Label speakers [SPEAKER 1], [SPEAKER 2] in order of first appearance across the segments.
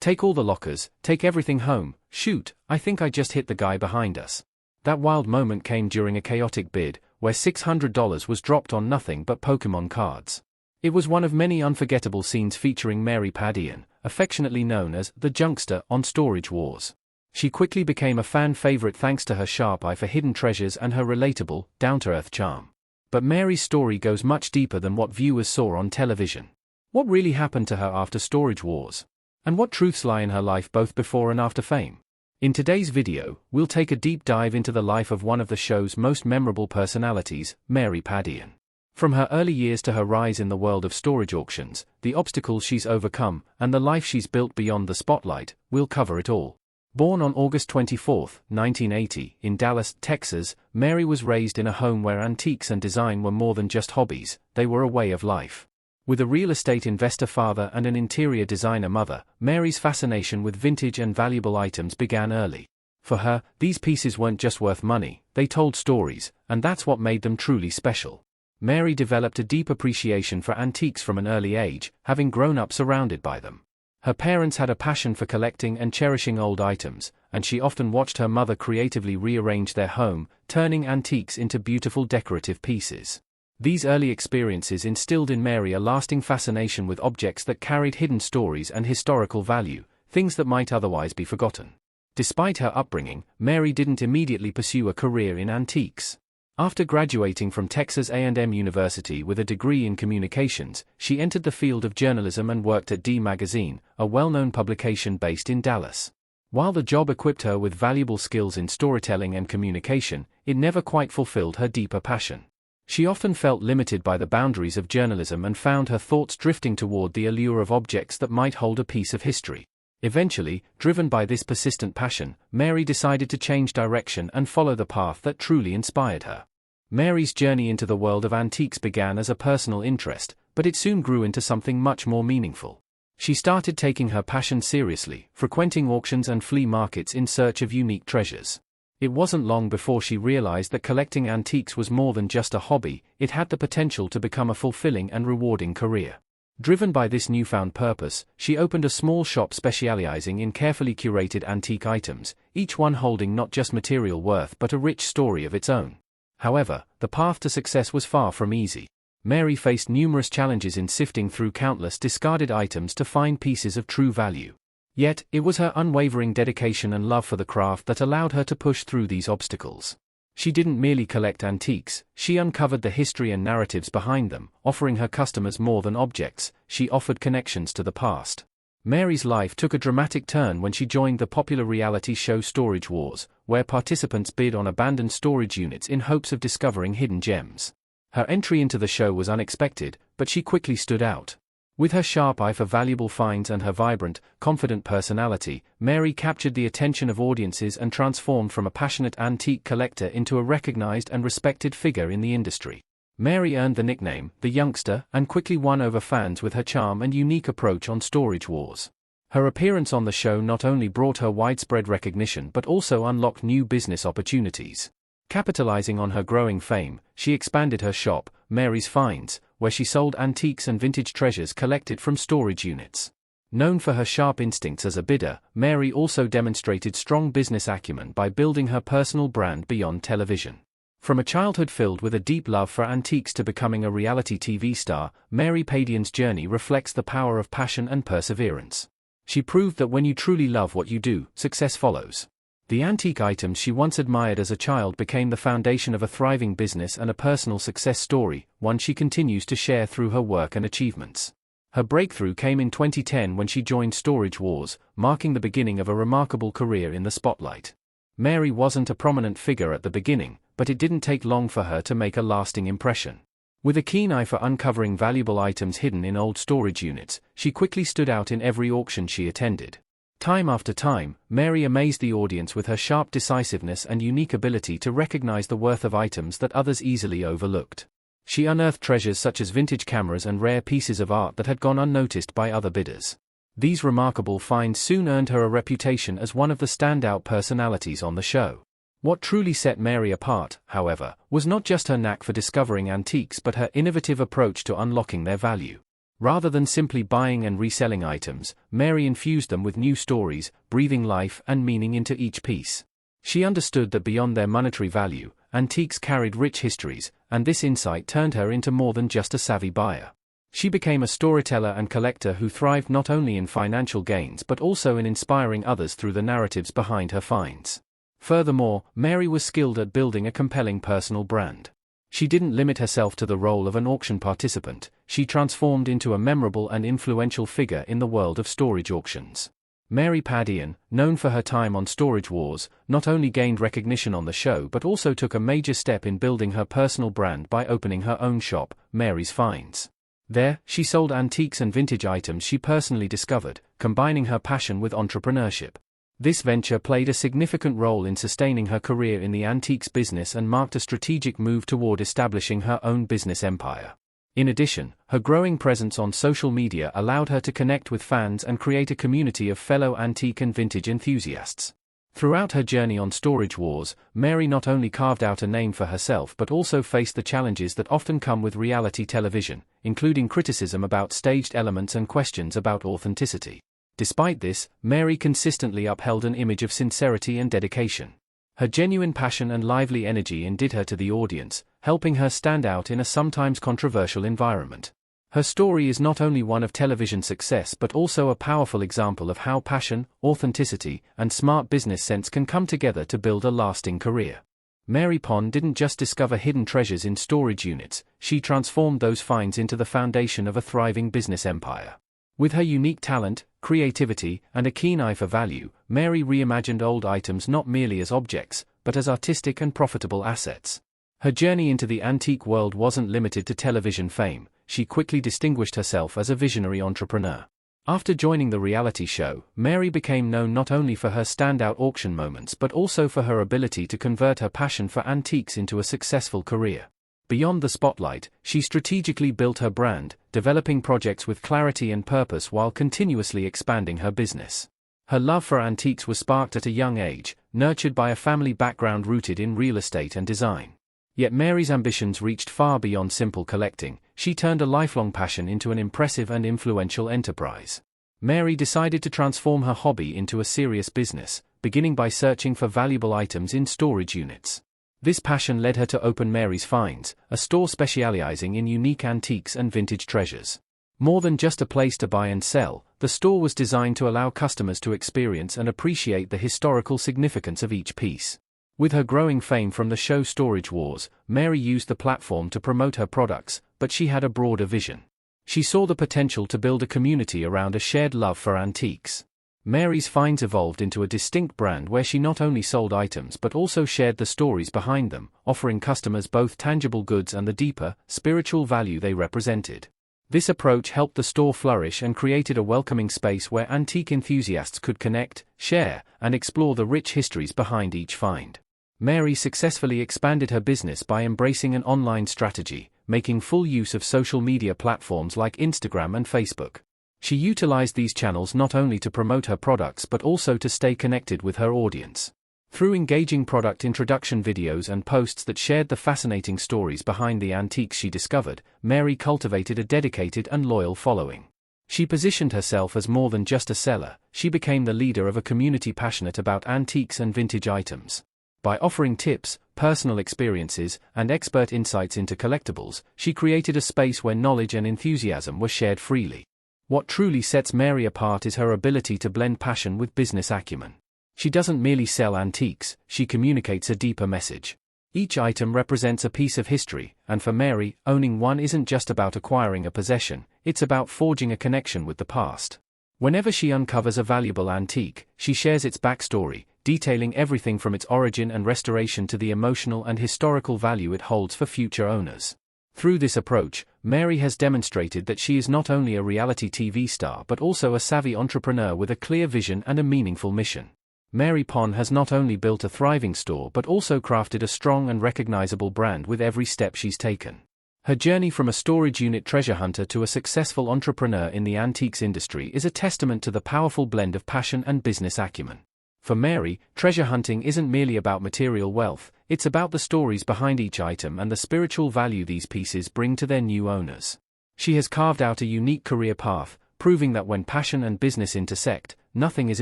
[SPEAKER 1] Take all the lockers, take everything home. Shoot, I think I just hit the guy behind us. That wild moment came during a chaotic bid, where $600 was dropped on nothing but Pokémon cards. It was one of many unforgettable scenes featuring Mary Padian, affectionately known as the Junkster, on Storage Wars. She quickly became a fan favorite thanks to her sharp eye for hidden treasures and her relatable, down-to-earth charm. But Mary's story goes much deeper than what viewers saw on television. What really happened to her after Storage Wars? And what truths lie in her life both before and after fame? In today's video, we'll take a deep dive into the life of one of the show's most memorable personalities, Mary Padian. From her early years to her rise in the world of storage auctions, the obstacles she's overcome, and the life she's built beyond the spotlight, we'll cover it all. Born on August 24, 1980, in Dallas, Texas, Mary was raised in a home where antiques and design were more than just hobbies, they were a way of life. With a real estate investor father and an interior designer mother, Mary's fascination with vintage and valuable items began early. For her, these pieces weren't just worth money, they told stories, and that's what made them truly special. Mary developed a deep appreciation for antiques from an early age, having grown up surrounded by them. Her parents had a passion for collecting and cherishing old items, and she often watched her mother creatively rearrange their home, turning antiques into beautiful decorative pieces. These early experiences instilled in Mary a lasting fascination with objects that carried hidden stories and historical value, things that might otherwise be forgotten. Despite her upbringing, Mary didn't immediately pursue a career in antiques. After graduating from Texas A&M University with a degree in communications, she entered the field of journalism and worked at D Magazine, a well-known publication based in Dallas. While the job equipped her with valuable skills in storytelling and communication, it never quite fulfilled her deeper passion. She often felt limited by the boundaries of journalism and found her thoughts drifting toward the allure of objects that might hold a piece of history. Eventually, driven by this persistent passion, Mary decided to change direction and follow the path that truly inspired her. Mary's journey into the world of antiques began as a personal interest, but it soon grew into something much more meaningful. She started taking her passion seriously, frequenting auctions and flea markets in search of unique treasures. It wasn't long before she realized that collecting antiques was more than just a hobby, it had the potential to become a fulfilling and rewarding career. Driven by this newfound purpose, she opened a small shop specializing in carefully curated antique items, each one holding not just material worth but a rich story of its own. However, the path to success was far from easy. Mary faced numerous challenges in sifting through countless discarded items to find pieces of true value. Yet, it was her unwavering dedication and love for the craft that allowed her to push through these obstacles. She didn't merely collect antiques, she uncovered the history and narratives behind them, offering her customers more than objects, she offered connections to the past. Mary's life took a dramatic turn when she joined the popular reality show Storage Wars, where participants bid on abandoned storage units in hopes of discovering hidden gems. Her entry into the show was unexpected, but she quickly stood out. With her sharp eye for valuable finds and her vibrant, confident personality, Mary captured the attention of audiences and transformed from a passionate antique collector into a recognized and respected figure in the industry. Mary earned the nickname, the Junkster, and quickly won over fans with her charm and unique approach on Storage Wars. Her appearance on the show not only brought her widespread recognition but also unlocked new business opportunities. Capitalizing on her growing fame, she expanded her shop, Mary's Finds, where she sold antiques and vintage treasures collected from storage units. Known for her sharp instincts as a bidder, Mary also demonstrated strong business acumen by building her personal brand beyond television. From a childhood filled with a deep love for antiques to becoming a reality TV star, Mary Padian's journey reflects the power of passion and perseverance. She proved that when you truly love what you do, success follows. The antique items she once admired as a child became the foundation of a thriving business and a personal success story, one she continues to share through her work and achievements. Her breakthrough came in 2010 when she joined Storage Wars, marking the beginning of a remarkable career in the spotlight. Mary wasn't a prominent figure at the beginning, but it didn't take long for her to make a lasting impression. With a keen eye for uncovering valuable items hidden in old storage units, she quickly stood out in every auction she attended. Time after time, Mary amazed the audience with her sharp decisiveness and unique ability to recognize the worth of items that others easily overlooked. She unearthed treasures such as vintage cameras and rare pieces of art that had gone unnoticed by other bidders. These remarkable finds soon earned her a reputation as one of the standout personalities on the show. What truly set Mary apart, however, was not just her knack for discovering antiques but her innovative approach to unlocking their value. Rather than simply buying and reselling items, Mary infused them with new stories, breathing life and meaning into each piece. She understood that beyond their monetary value, antiques carried rich histories, and this insight turned her into more than just a savvy buyer. She became a storyteller and collector who thrived not only in financial gains but also in inspiring others through the narratives behind her finds. Furthermore, Mary was skilled at building a compelling personal brand. She didn't limit herself to the role of an auction participant, she transformed into a memorable and influential figure in the world of storage auctions. Mary Padian, known for her time on Storage Wars, not only gained recognition on the show but also took a major step in building her personal brand by opening her own shop, Mary's Finds. There, she sold antiques and vintage items she personally discovered, combining her passion with entrepreneurship. This venture played a significant role in sustaining her career in the antiques business and marked a strategic move toward establishing her own business empire. In addition, her growing presence on social media allowed her to connect with fans and create a community of fellow antique and vintage enthusiasts. Throughout her journey on Storage Wars, Mary not only carved out a name for herself but also faced the challenges that often come with reality television, including criticism about staged elements and questions about authenticity. Despite this, Mary consistently upheld an image of sincerity and dedication. Her genuine passion and lively energy endeared her to the audience, helping her stand out in a sometimes controversial environment. Her story is not only one of television success but also a powerful example of how passion, authenticity, and smart business sense can come together to build a lasting career. Mary Padian didn't just discover hidden treasures in storage units, she transformed those finds into the foundation of a thriving business empire. With her unique talent, creativity, and a keen eye for value, Mary reimagined old items not merely as objects, but as artistic and profitable assets. Her journey into the antique world wasn't limited to television fame, she quickly distinguished herself as a visionary entrepreneur. After joining the reality show, Mary became known not only for her standout auction moments but also for her ability to convert her passion for antiques into a successful career. Beyond the spotlight, she strategically built her brand, developing projects with clarity and purpose while continuously expanding her business. Her love for antiques was sparked at a young age, nurtured by a family background rooted in real estate and design. Yet Mary's ambitions reached far beyond simple collecting, she turned a lifelong passion into an impressive and influential enterprise. Mary decided to transform her hobby into a serious business, beginning by searching for valuable items in storage units. This passion led her to open Mary's Finds, a store specializing in unique antiques and vintage treasures. More than just a place to buy and sell, the store was designed to allow customers to experience and appreciate the historical significance of each piece. With her growing fame from the show Storage Wars, Mary used the platform to promote her products, but she had a broader vision. She saw the potential to build a community around a shared love for antiques. Mary's Finds evolved into a distinct brand where she not only sold items but also shared the stories behind them, offering customers both tangible goods and the deeper, spiritual value they represented. This approach helped the store flourish and created a welcoming space where antique enthusiasts could connect, share, and explore the rich histories behind each find. Mary successfully expanded her business by embracing an online strategy, making full use of social media platforms like Instagram and Facebook. She utilized these channels not only to promote her products but also to stay connected with her audience. Through engaging product introduction videos and posts that shared the fascinating stories behind the antiques she discovered, Mary cultivated a dedicated and loyal following. She positioned herself as more than just a seller, she became the leader of a community passionate about antiques and vintage items. By offering tips, personal experiences, and expert insights into collectibles, she created a space where knowledge and enthusiasm were shared freely. What truly sets Mary apart is her ability to blend passion with business acumen. She doesn't merely sell antiques, she communicates a deeper message. Each item represents a piece of history, and for Mary, owning one isn't just about acquiring a possession, it's about forging a connection with the past. Whenever she uncovers a valuable antique, she shares its backstory, detailing everything from its origin and restoration to the emotional and historical value it holds for future owners. Through this approach, Mary has demonstrated that she is not only a reality TV star but also a savvy entrepreneur with a clear vision and a meaningful mission. Mary Padian has not only built a thriving store but also crafted a strong and recognizable brand with every step she's taken. Her journey from a storage unit treasure hunter to a successful entrepreneur in the antiques industry is a testament to the powerful blend of passion and business acumen. For Mary, treasure hunting isn't merely about material wealth, it's about the stories behind each item and the spiritual value these pieces bring to their new owners. She has carved out a unique career path, proving that when passion and business intersect, nothing is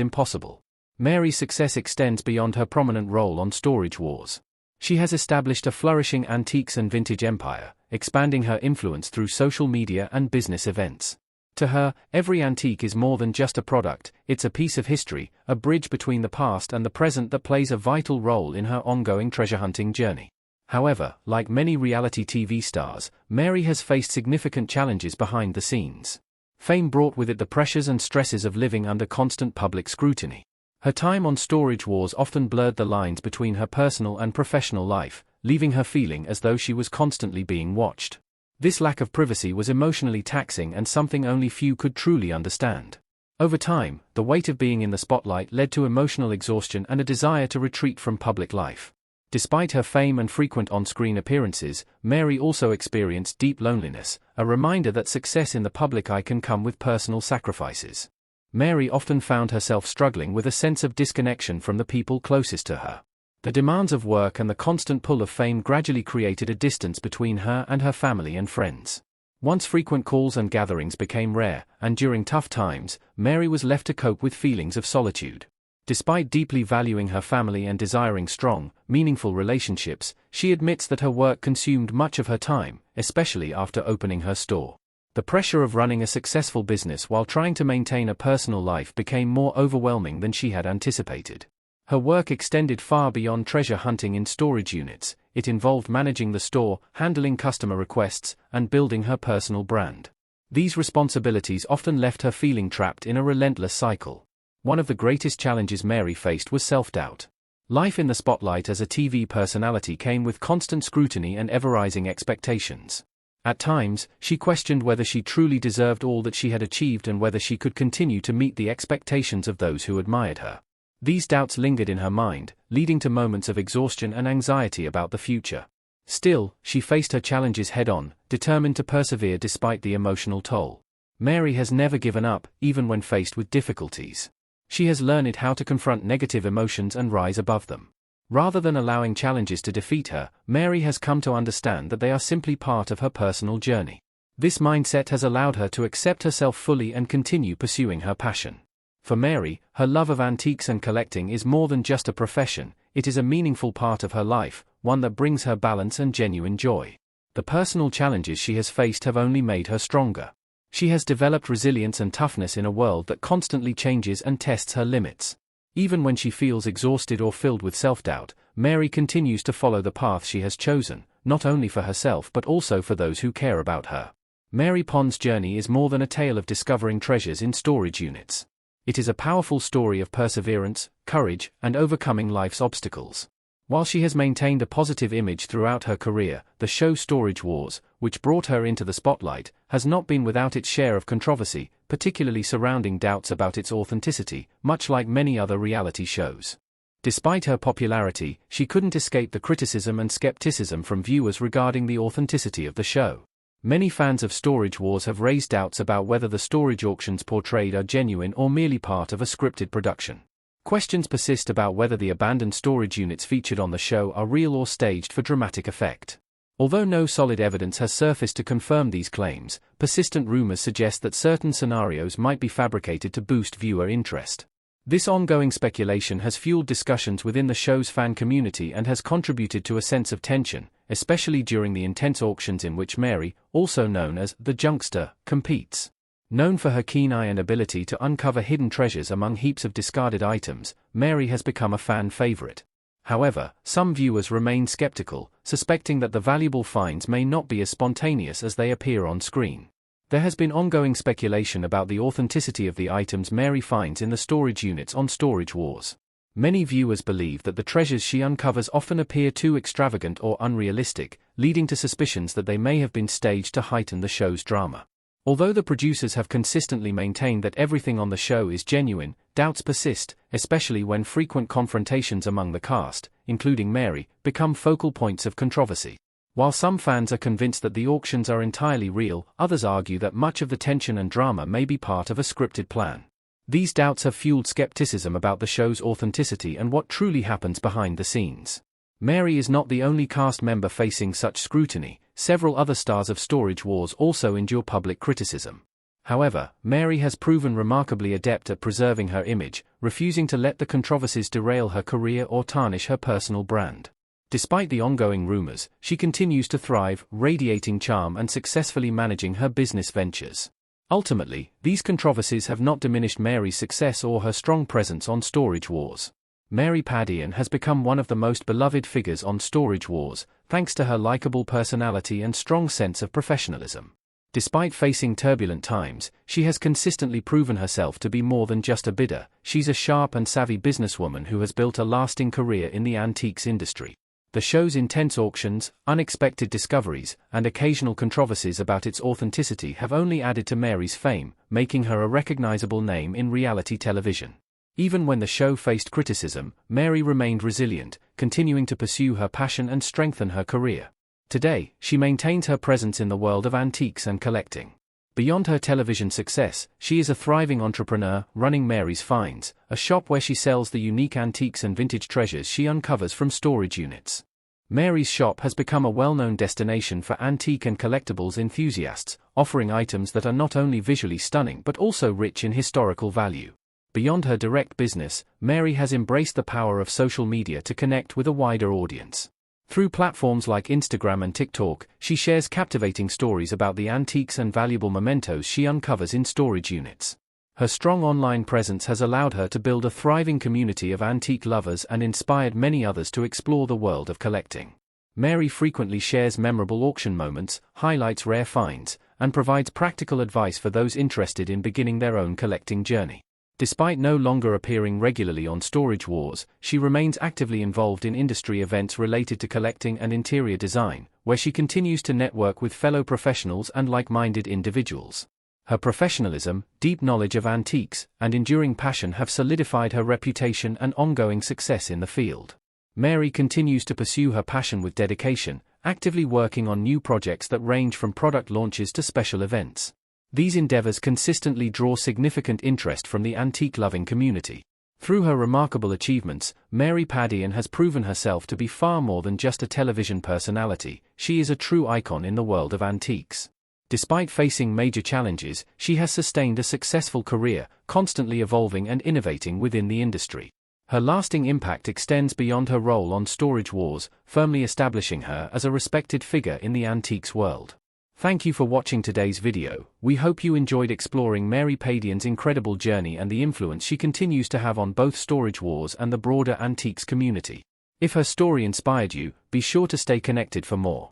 [SPEAKER 1] impossible. Mary's success extends beyond her prominent role on Storage Wars. She has established a flourishing antiques and vintage empire, expanding her influence through social media and business events. To her, every antique is more than just a product, it's a piece of history, a bridge between the past and the present that plays a vital role in her ongoing treasure hunting journey. However, like many reality TV stars, Mary has faced significant challenges behind the scenes. Fame brought with it the pressures and stresses of living under constant public scrutiny. Her time on Storage Wars often blurred the lines between her personal and professional life, leaving her feeling as though she was constantly being watched. This lack of privacy was emotionally taxing and something only few could truly understand. Over time, the weight of being in the spotlight led to emotional exhaustion and a desire to retreat from public life. Despite her fame and frequent on-screen appearances, Mary also experienced deep loneliness, a reminder that success in the public eye can come with personal sacrifices. Mary often found herself struggling with a sense of disconnection from the people closest to her. The demands of work and the constant pull of fame gradually created a distance between her and her family and friends. Once frequent calls and gatherings became rare, and during tough times, Mary was left to cope with feelings of solitude. Despite deeply valuing her family and desiring strong, meaningful relationships, she admits that her work consumed much of her time, especially after opening her store. The pressure of running a successful business while trying to maintain a personal life became more overwhelming than she had anticipated. Her work extended far beyond treasure hunting in storage units. It involved managing the store, handling customer requests, and building her personal brand. These responsibilities often left her feeling trapped in a relentless cycle. One of the greatest challenges Mary faced was self-doubt. Life in the spotlight as a TV personality came with constant scrutiny and ever-rising expectations. At times, she questioned whether she truly deserved all that she had achieved and whether she could continue to meet the expectations of those who admired her. These doubts lingered in her mind, leading to moments of exhaustion and anxiety about the future. Still, she faced her challenges head-on, determined to persevere despite the emotional toll. Mary has never given up, even when faced with difficulties. She has learned how to confront negative emotions and rise above them. Rather than allowing challenges to defeat her, Mary has come to understand that they are simply part of her personal journey. This mindset has allowed her to accept herself fully and continue pursuing her passion. For Mary, her love of antiques and collecting is more than just a profession, it is a meaningful part of her life, one that brings her balance and genuine joy. The personal challenges she has faced have only made her stronger. She has developed resilience and toughness in a world that constantly changes and tests her limits. Even when she feels exhausted or filled with self-doubt, Mary continues to follow the path she has chosen, not only for herself but also for those who care about her. Mary Pond's journey is more than a tale of discovering treasures in storage units. It is a powerful story of perseverance, courage, and overcoming life's obstacles. While she has maintained a positive image throughout her career, the show Storage Wars, which brought her into the spotlight, has not been without its share of controversy, particularly surrounding doubts about its authenticity, much like many other reality shows. Despite her popularity, she couldn't escape the criticism and skepticism from viewers regarding the authenticity of the show. Many fans of Storage Wars have raised doubts about whether the storage auctions portrayed are genuine or merely part of a scripted production. Questions persist about whether the abandoned storage units featured on the show are real or staged for dramatic effect. Although no solid evidence has surfaced to confirm these claims, persistent rumors suggest that certain scenarios might be fabricated to boost viewer interest. This ongoing speculation has fueled discussions within the show's fan community and has contributed to a sense of tension, especially during the intense auctions in which Mary, also known as the Junkster, competes. Known for her keen eye and ability to uncover hidden treasures among heaps of discarded items, Mary has become a fan favorite. However, some viewers remain skeptical, suspecting that the valuable finds may not be as spontaneous as they appear on screen. There has been ongoing speculation about the authenticity of the items Mary finds in the storage units on Storage Wars. Many viewers believe that the treasures she uncovers often appear too extravagant or unrealistic, leading to suspicions that they may have been staged to heighten the show's drama. Although the producers have consistently maintained that everything on the show is genuine, doubts persist, especially when frequent confrontations among the cast, including Mary, become focal points of controversy. While some fans are convinced that the auctions are entirely real, others argue that much of the tension and drama may be part of a scripted plan. These doubts have fueled skepticism about the show's authenticity and what truly happens behind the scenes. Mary is not the only cast member facing such scrutiny. Several other stars of Storage Wars also endure public criticism. However, Mary has proven remarkably adept at preserving her image, refusing to let the controversies derail her career or tarnish her personal brand. Despite the ongoing rumors, she continues to thrive, radiating charm and successfully managing her business ventures. Ultimately, these controversies have not diminished Mary's success or her strong presence on Storage Wars. Mary Padian has become one of the most beloved figures on Storage Wars, thanks to her likable personality and strong sense of professionalism. Despite facing turbulent times, she has consistently proven herself to be more than just a bidder. She's a sharp and savvy businesswoman who has built a lasting career in the antiques industry. The show's intense auctions, unexpected discoveries, and occasional controversies about its authenticity have only added to Mary's fame, making her a recognizable name in reality television. Even when the show faced criticism, Mary remained resilient, continuing to pursue her passion and strengthen her career. Today, she maintains her presence in the world of antiques and collecting. Beyond her television success, she is a thriving entrepreneur, running Mary's Finds, a shop where she sells the unique antiques and vintage treasures she uncovers from storage units. Mary's shop has become a well-known destination for antique and collectibles enthusiasts, offering items that are not only visually stunning but also rich in historical value. Beyond her direct business, Mary has embraced the power of social media to connect with a wider audience. Through platforms like Instagram and TikTok, she shares captivating stories about the antiques and valuable mementos she uncovers in storage units. Her strong online presence has allowed her to build a thriving community of antique lovers and inspired many others to explore the world of collecting. Mary frequently shares memorable auction moments, highlights rare finds, and provides practical advice for those interested in beginning their own collecting journey. Despite no longer appearing regularly on Storage Wars, she remains actively involved in industry events related to collecting and interior design, where she continues to network with fellow professionals and like-minded individuals. Her professionalism, deep knowledge of antiques, and enduring passion have solidified her reputation and ongoing success in the field. Mary continues to pursue her passion with dedication, actively working on new projects that range from product launches to special events. These endeavors consistently draw significant interest from the antique-loving community. Through her remarkable achievements, Mary Padian has proven herself to be far more than just a television personality. She is a true icon in the world of antiques. Despite facing major challenges, she has sustained a successful career, constantly evolving and innovating within the industry. Her lasting impact extends beyond her role on Storage Wars, firmly establishing her as a respected figure in the antiques world. Thank you for watching today's video. We hope you enjoyed exploring Mary Padian's incredible journey and the influence she continues to have on both Storage Wars and the broader antiques community. If her story inspired you, be sure to stay connected for more.